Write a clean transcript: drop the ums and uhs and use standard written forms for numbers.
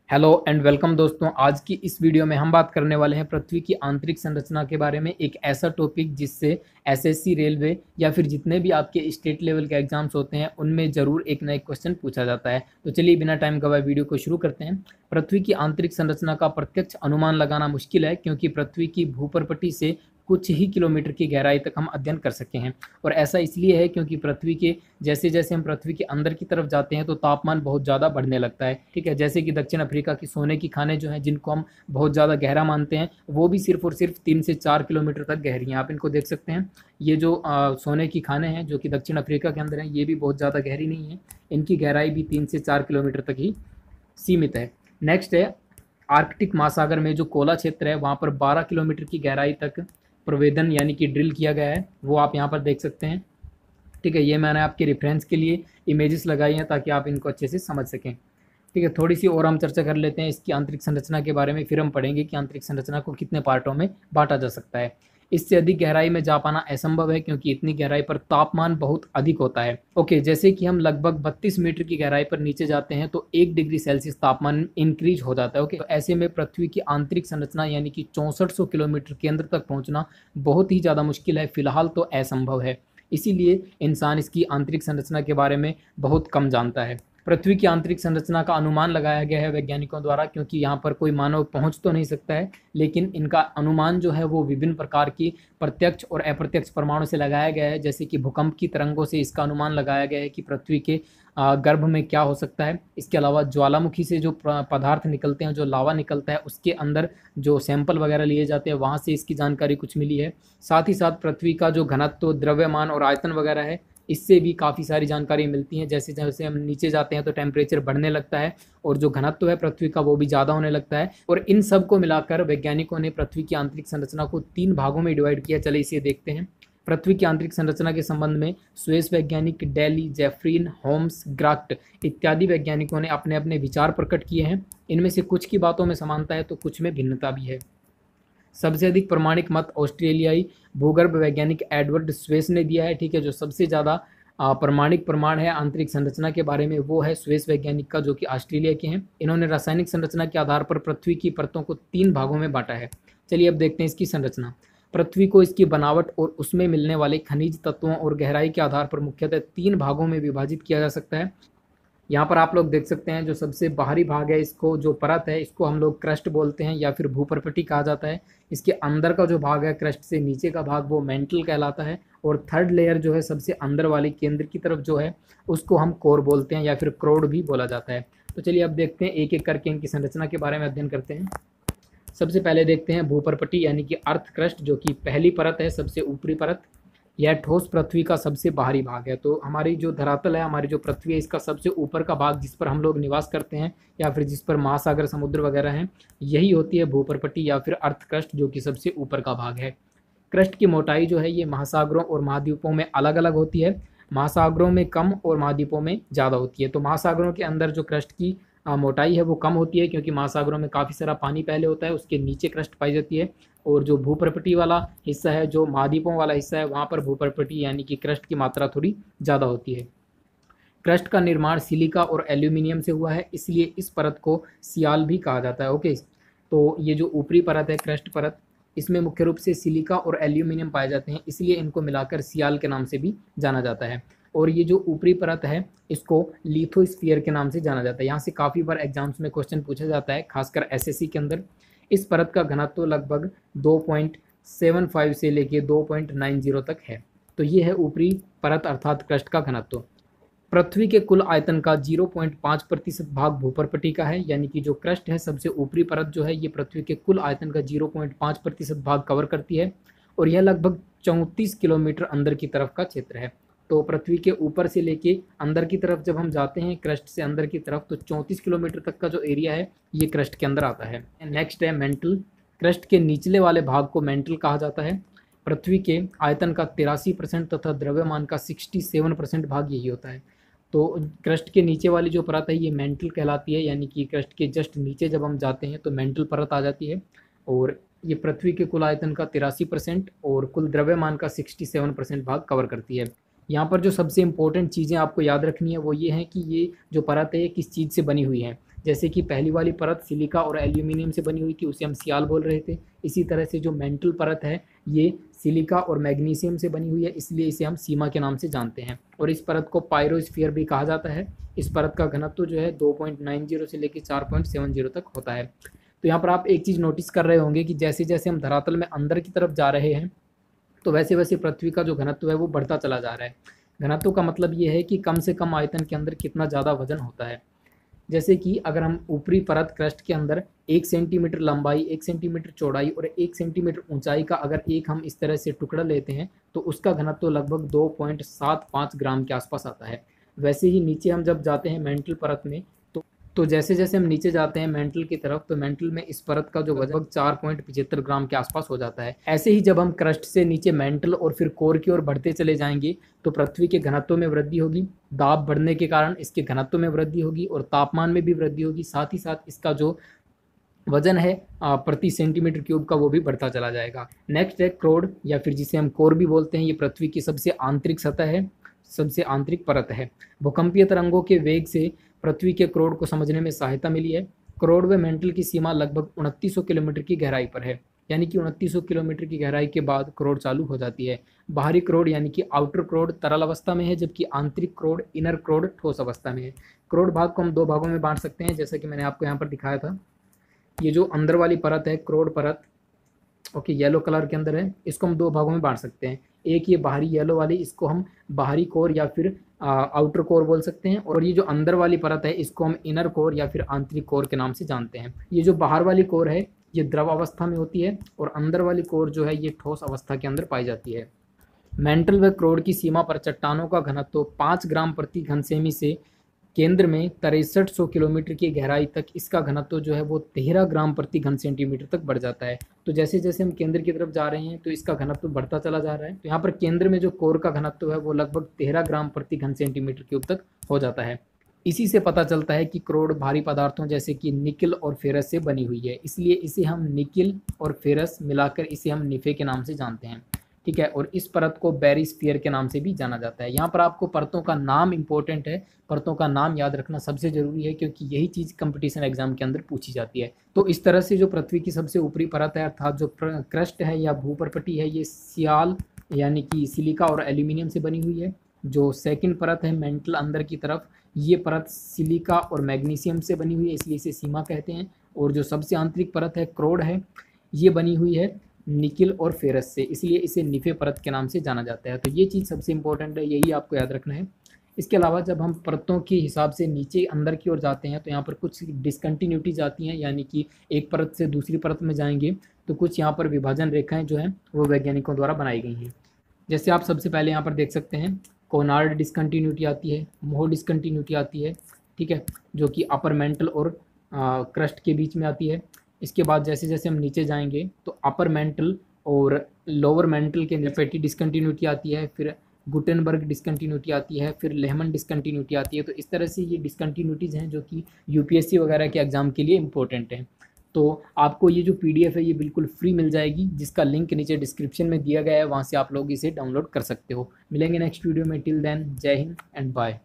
Hello and welcome दोस्तों। आज की इस वीडियो में हम बात करने वाले हैं पृथ्वी की आंतरिक संरचना के बारे में। एक ऐसा टॉपिक जिससे एसएससी, रेलवे या फिर जितने भी आपके स्टेट लेवल के एग्जाम्स होते हैं उनमें ज़रूर एक ना एक क्वेश्चन पूछा जाता है। तो चलिए बिना टाइम गवाए वीडियो को शुरू करते हैं। पृथ्वी की आंतरिक संरचना का प्रत्यक्ष अनुमान लगाना मुश्किल है क्योंकि पृथ्वी की भूप्रपटी से कुछ ही किलोमीटर की गहराई तक हम अध्ययन कर सके हैं। और ऐसा इसलिए है क्योंकि पृथ्वी के जैसे जैसे हम पृथ्वी के अंदर की तरफ जाते हैं तो तापमान बहुत ज़्यादा बढ़ने लगता है। ठीक है, जैसे कि दक्षिण अफ्रीका की सोने की खानें जो हैं जिनको हम बहुत ज़्यादा गहरा मानते हैं वो भी सिर्फ और सिर्फ 3 से 4 किलोमीटर तक गहरी हैं। आप इनको देख सकते हैं। ये जो सोने की खानें हैं जो कि दक्षिण अफ्रीका के अंदर हैं ये भी बहुत ज़्यादा गहरी नहीं है। इनकी गहराई भी 3 से 4 किलोमीटर तक ही सीमित है। नेक्स्ट है आर्कटिक महासागर में जो कोला क्षेत्र है वहाँ पर 12 किलोमीटर की गहराई तक प्रवेदन यानी कि ड्रिल किया गया है, वो आप यहाँ पर देख सकते हैं। ठीक है, ये मैंने आपके रेफरेंस के लिए इमेजेस लगाई हैं ताकि आप इनको अच्छे से समझ सकें। ठीक है, थोड़ी सी और हम चर्चा कर लेते हैं इसकी आंतरिक संरचना के बारे में, फिर हम पढ़ेंगे कि आंतरिक संरचना को कितने पार्टों में बांटा जा सकता है। इससे अधिक गहराई में जा पाना असंभव है क्योंकि इतनी गहराई पर तापमान बहुत अधिक होता है। ओके, जैसे कि हम लगभग 32 मीटर की गहराई पर नीचे जाते हैं तो 1 डिग्री सेल्सियस तापमान इंक्रीज हो जाता है। ओके, तो ऐसे में पृथ्वी की आंतरिक संरचना यानी कि 6400 किलोमीटर केंद्र तक पहुंचना बहुत ही ज़्यादा मुश्किल है, फिलहाल तो असंभव है। इसीलिए इंसान इसकी आंतरिक संरचना के बारे में बहुत कम जानता है। पृथ्वी की आंतरिक संरचना का अनुमान लगाया गया है वैज्ञानिकों द्वारा क्योंकि यहाँ पर कोई मानव पहुँच तो नहीं सकता है, लेकिन इनका अनुमान जो है वो विभिन्न प्रकार की प्रत्यक्ष और अप्रत्यक्ष प्रमाणों से लगाया गया है। जैसे कि भूकंप की तरंगों से इसका अनुमान लगाया गया है कि पृथ्वी के गर्भ में क्या हो सकता है। इसके अलावा ज्वालामुखी से जो पदार्थ निकलते हैं, जो लावा निकलता है, उसके अंदर जो सैंपल वगैरह लिए जाते हैं वहाँ से इसकी जानकारी कुछ मिली है। साथ ही साथ पृथ्वी का जो घनत्व, द्रव्यमान और आयतन वगैरह है इससे भी काफ़ी सारी जानकारी मिलती हैं। जैसे जैसे हम नीचे जाते हैं तो टेम्परेचर बढ़ने लगता है और जो घनत्व है पृथ्वी का वो भी ज़्यादा होने लगता है। और इन सब को मिलाकर वैज्ञानिकों ने पृथ्वी की आंतरिक संरचना को 3 भागों में डिवाइड किया। चलिए इसे देखते हैं। पृथ्वी की आंतरिक संरचना के संबंध में स्विस वैज्ञानिक डेली, जेफरीन, होम्स, ग्राफ्ट इत्यादि वैज्ञानिकों ने अपने अपने विचार प्रकट किए हैं। इनमें से कुछ की बातों में समानता है तो कुछ में भिन्नता भी है। सबसे अधिक प्रमाणिक मत ऑस्ट्रेलियाई भूगर्भ वैज्ञानिक एडवर्ड स्वेस ने दिया है। ठीक है, जो सबसे ज़्यादा प्रमाणिक प्रमाण है आंतरिक संरचना के बारे में वो है स्वेस वैज्ञानिक का, जो कि ऑस्ट्रेलिया के हैं। इन्होंने रासायनिक संरचना के आधार पर पृथ्वी की परतों को 3 भागों में बांटा है। चलिए अब देखते हैं इसकी संरचना। पृथ्वी को इसकी बनावट और उसमें मिलने वाले खनिज तत्वों और गहराई के आधार पर मुख्यतः 3 भागों में विभाजित किया जा सकता है। यहाँ पर आप लोग देख सकते हैं जो सबसे बाहरी भाग है, इसको जो परत है इसको हम लोग क्रस्ट बोलते हैं या फिर भूप्रपटी कहा जाता है। इसके अंदर का जो भाग है, क्रस्ट से नीचे का भाग, वो मेंटल कहलाता है। और थर्ड लेयर जो है सबसे अंदर वाली केंद्र की तरफ जो है उसको हम कोर बोलते हैं या फिर क्रोड भी बोला जाता है। तो चलिए अब देखते हैं एक एक करके इनकी संरचना के बारे में अध्ययन करते हैं। सबसे पहले देखते हैं भूप्रपटी यानी कि अर्थ क्रस्ट, जो कि पहली परत है, सबसे ऊपरी परत। यह ठोस पृथ्वी का सबसे बाहरी भाग है। तो हमारी जो धरातल है, हमारी जो पृथ्वी है, इसका सबसे ऊपर का भाग जिस पर हम लोग निवास करते हैं या फिर जिस पर महासागर, समुद्र वगैरह हैं, यही होती है भूप्रपटी या फिर अर्थ क्रस्ट, जो कि सबसे ऊपर का भाग है। क्रस्ट की मोटाई जो है ये महासागरों और महाद्वीपों में अलग अलग होती है। महासागरों में कम और महाद्वीपों में ज़्यादा होती है। तो महासागरों के अंदर जो क्रस्ट की मोटाई है वो कम होती है क्योंकि महासागरों में काफ़ी सारा पानी पहले होता है, उसके नीचे क्रस्ट पाई जाती है। और जो भूप्रपटी वाला हिस्सा है, जो महाद्वीपों वाला हिस्सा है, वहाँ पर भूप्रपटी यानी कि क्रस्ट की मात्रा थोड़ी ज़्यादा होती है। क्रस्ट का निर्माण सिलिका और एल्यूमिनियम से हुआ है, इसलिए इस परत को सियाल भी कहा जाता है। ओके, तो ये जो ऊपरी परत है, क्रस्ट परत, इसमें मुख्य रूप से सिलिका और एल्यूमिनियम पाए जाते हैं, इसलिए इनको मिलाकर सियाल के नाम से भी जाना जाता है। और ये जो ऊपरी परत है इसको लिथोस्फीयर के नाम से जाना जाता है। यहाँ से काफ़ी बार एग्जाम्स में क्वेश्चन पूछा जाता है, खासकर एसएससी के अंदर। इस परत का घनत्व लगभग 2.75 से लेके 2.90 तक है। तो ये है ऊपरी परत अर्थात क्रस्ट का घनत्व। पृथ्वी के कुल आयतन का 0.5% भाग भूप्रपटी का है, यानी कि जो क्रस्ट है, सबसे ऊपरी परत जो है, ये पृथ्वी के कुल आयतन का 0.5% भाग कवर करती है। और यह लगभग 34 किलोमीटर अंदर की तरफ का क्षेत्र है। तो पृथ्वी के ऊपर से लेके अंदर की तरफ जब हम जाते हैं क्रस्ट से अंदर की तरफ, तो 34 किलोमीटर तक का जो एरिया है ये क्रस्ट के अंदर आता है। नेक्स्ट है मेंटल। क्रस्ट के निचले वाले भाग को मेंटल कहा जाता है। पृथ्वी के आयतन का 83% तथा द्रव्यमान का 67% भाग यही होता है। तो क्रस्ट के नीचे वाली जो परत है ये मेंटल कहलाती है, यानी कि क्रस्ट के जस्ट नीचे जब हम जाते हैं तो मेंटल परत आ जाती है। और ये पृथ्वी के कुल आयतन का 83% और कुल द्रव्यमान का 67% भाग कवर करती है। यहाँ पर जो सबसे इम्पोर्टेंट चीज़ें आपको याद रखनी है वो ये हैं कि ये जो परत है किस चीज़ से बनी हुई है। जैसे कि पहली वाली परत सिलिका और एल्यूमिनियम से बनी हुई थी, उसे हम सियाल बोल रहे थे। इसी तरह से जो मेंटल परत है ये सिलिका और मैग्नीशियम से बनी हुई है, इसलिए इसे हम सीमा के नाम से जानते हैं। और इस परत को पायरोस्फीयर भी कहा जाता है। इस परत का घनत्व जो है 2.90 से लेकर 4.70 तक होता है। तो यहाँ पर आप एक चीज़ नोटिस कर रहे होंगे कि जैसे जैसे हम धरातल में अंदर की तरफ जा रहे हैं तो वैसे वैसे पृथ्वी का जो घनत्व है वो बढ़ता चला जा रहा है। घनत्व का मतलब ये है कि कम से कम आयतन के अंदर कितना ज़्यादा वजन होता है। जैसे कि अगर हम ऊपरी परत क्रस्ट के अंदर 1 सेंटीमीटर लंबाई, 1 सेंटीमीटर चौड़ाई और 1 सेंटीमीटर ऊंचाई का अगर एक हम इस तरह से टुकड़ा लेते हैं तो उसका घनत्व लगभग 2.75 ग्राम के आसपास आता है। वैसे ही नीचे हम जब जाते हैं मेंटल परत में तो जैसे जैसे हम नीचे जाते हैं मेंटल की तरफ तो मेंटल में इस परत का जो वजन 4.75 ग्राम के आसपास हो जाता है। ऐसे ही जब हम क्रस्ट से नीचे मेंटल और फिर कोर की ओर बढ़ते चले जाएंगे तो पृथ्वी के घनत्व में वृद्धि होगी, दाब बढ़ने के कारण इसके घनत्व में वृद्धि होगी और तापमान में भी वृद्धि होगी। साथ ही साथ इसका जो वजन है प्रति सेंटीमीटर क्यूब का वो भी बढ़ता चला जाएगा। नेक्स्ट है क्रोड या फिर जिसे हम कोर भी बोलते हैं। ये पृथ्वी की सबसे आंतरिक सतह है, सबसे आंतरिक परत है। भूकंपीय तरंगों के वेग से पृथ्वी के क्रोड को समझने में सहायता मिली है। क्रोड व मेंटल की सीमा लगभग 2900 किलोमीटर की गहराई पर है, यानी कि 2900 किलोमीटर की गहराई के बाद क्रोड चालू हो जाती है। बाहरी क्रोड यानी कि आउटर क्रोड तरल अवस्था में है, जबकि आंतरिक क्रोड इनर क्रोड ठोस अवस्था में है। क्रोड भाग को हम 2 भागों में बांट सकते हैं, जैसा कि मैंने आपको यहाँ पर दिखाया था। ये जो अंदर वाली परत है क्रोड परत, ओके, येलो कलर के अंदर है, इसको हम 2 भागों में बांट सकते हैं। एक ये बाहरी येलो वाली, इसको हम बाहरी कोर या फिर आउटर कोर बोल सकते हैं, और ये जो अंदर वाली परत है इसको हम इनर कोर या फिर आंतरिक कोर के नाम से जानते हैं। ये जो बाहर वाली कोर है ये द्रव अवस्था में होती है और अंदर वाली कोर जो है ये ठोस अवस्था के अंदर पाई जाती है। मेंटल व क्रोड की सीमा पर चट्टानों का घनत्व 5 ग्राम प्रति घनसेमी से केंद्र में 6300 किलोमीटर की गहराई तक इसका घनत्व जो है वो 13 ग्राम प्रति घन सेंटीमीटर तक बढ़ जाता है। तो जैसे जैसे हम केंद्र की तरफ जा रहे हैं तो इसका घनत्व बढ़ता चला जा रहा है। तो यहाँ पर केंद्र में जो कोर का घनत्व है वो लगभग 13 ग्राम प्रति घन सेंटीमीटर क्यूब तक हो जाता है। इसी से पता चलता है कि क्रोड भारी पदार्थों जैसे कि निकिल और फेरस से बनी हुई है, इसलिए इसे हम निकिल और फेरस मिलाकर इसे हम निफे के नाम से जानते हैं। ठीक है, और इस परत को बैरिस्फीयर के नाम से भी जाना जाता है। यहाँ पर आपको परतों का नाम इंपॉर्टेंट है, परतों का नाम याद रखना सबसे ज़रूरी है, क्योंकि यही चीज़ कंपटीशन एग्जाम के अंदर पूछी जाती है। तो इस तरह से जो पृथ्वी की सबसे ऊपरी परत है अर्थात जो क्रस्ट है या भूपरपटी है ये सियाल यानी कि सिलिका और एल्यूमिनियम से बनी हुई है। जो सेकंड परत है मेंटल अंदर की तरफ, ये परत सिलिका और मैग्नीशियम से बनी हुई है, इसलिए इसे सीमा कहते हैं। और जो सबसे आंतरिक परत है क्रोड है, ये बनी हुई है निकिल और फेरस से, इसलिए इसे निफे परत के नाम से जाना जाता है। तो ये चीज़ सबसे इंपॉर्टेंट है, यही आपको याद रखना है। इसके अलावा जब हम परतों के हिसाब से नीचे अंदर की ओर जाते हैं तो यहाँ पर कुछ डिसकंटिन्यूटीज आती हैं, यानी कि एक परत से दूसरी परत में जाएंगे तो कुछ यहाँ पर विभाजन रेखाएं जो हैं वो वैज्ञानिकों द्वारा बनाई गई हैं। जैसे आप सबसे पहले यहाँ पर देख सकते हैं कोनार्ड डिसकंटिन्यूटी आती है, मोह डिसकंटिन्यूटी आती है, ठीक है, जो कि अपर मेंटल और क्रस्ट के बीच में आती है। इसके बाद जैसे जैसे हम नीचे जाएंगे तो अपर मेंटल और लोअर मेंटल के फैटी डिसकंटिन्यूटी आती है, फिर गुटेनबर्ग डिसकंटिन्यूटी आती है, फिर लेहमन डिसकंटिन्यूटी आती है। तो इस तरह से ये डिसकंटिन्यूटीज हैं जो कि यूपीएससी वगैरह के एग्जाम के लिए इंपॉर्टेंट हैं। तो आपको ये जो पीडीएफ है ये बिल्कुल फ्री मिल जाएगी, जिसका लिंक नीचे डिस्क्रिप्शन में दिया गया है, वहाँ से आप लोग इसे डाउनलोड कर सकते हो। मिलेंगे नेक्स्ट वीडियो में, टिल देन जय हिंद एंड बाय।